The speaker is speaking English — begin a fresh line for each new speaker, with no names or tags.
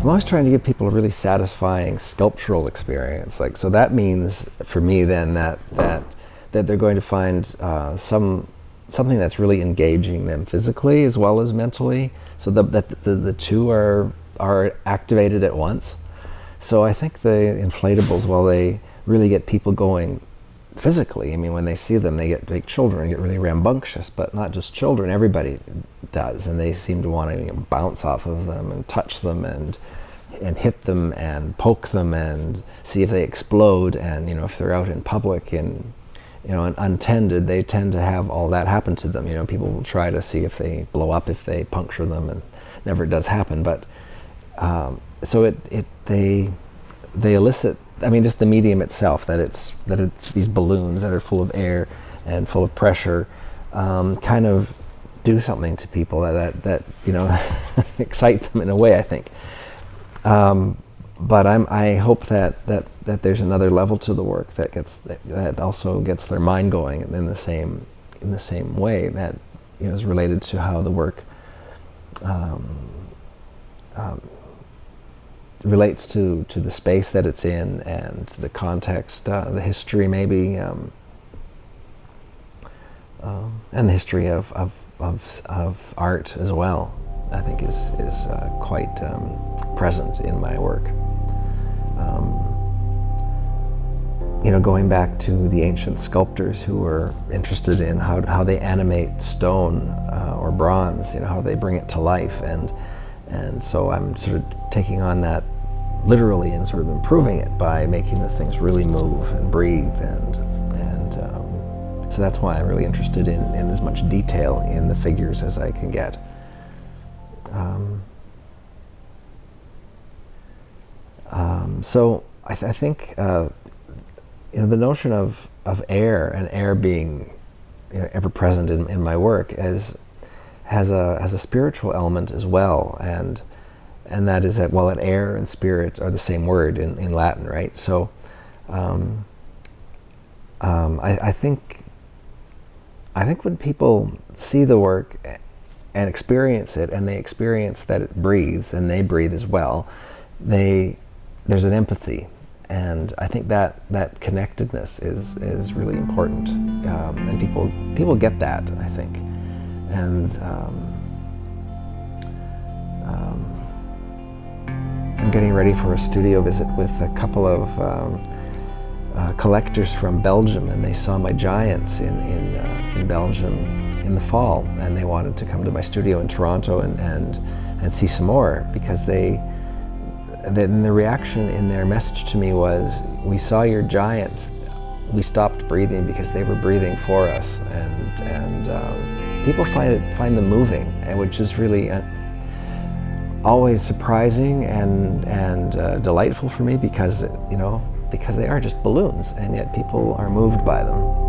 I'm always trying to give people a really satisfying sculptural experience. Like, so that means for me then that they're going to find something that's really engaging them physically as well as mentally, so that the two are activated at once. So I think the inflatables, while they really get people going physically, I mean, when they see them, like children get really rambunctious, but not just children, everybody does, and they seem to want to bounce off of them and touch them and hit them and poke them and see if they explode. And if they're out in public and and untended, they tend to have all that happen to them. People will try to see if they blow up, if they puncture them, and never does happen. But so they elicit. I mean, just the medium itself, that it's these balloons that are full of air and full of pressure, kind of do something to people that excite them in a way, I think. But I hope that there's another level to the work that also gets their mind going in the same way, that is related to how the work relates to the space that it's in and the context, the history maybe, and the history of art as well. I think is quite present in my work. Going back to the ancient sculptors who were interested in how they animate stone or bronze, how they bring it to life, and so I'm sort of taking on that literally and sort of improving it by making the things really move and breathe, and so that's why I'm really interested in as much detail in the figures as I can get. So I think the notion of air and air being ever present in my work has a spiritual element as well, and that is that that air and spirit are the same word in Latin, right? So I think when people see the work and experience it, and they experience that it breathes and they breathe as well, there's an empathy, and I think that connectedness is really important, and people get that, I think. And I'm getting ready for a studio visit with a couple of collectors from Belgium, and they saw my giants in Belgium in the fall, and they wanted to come to my studio in Toronto and see some more, because the reaction in their message to me was, we saw your giants, we stopped breathing because they were breathing for us, and people find them moving, and which is really always surprising and delightful for me, because they are just balloons, and yet people are moved by them.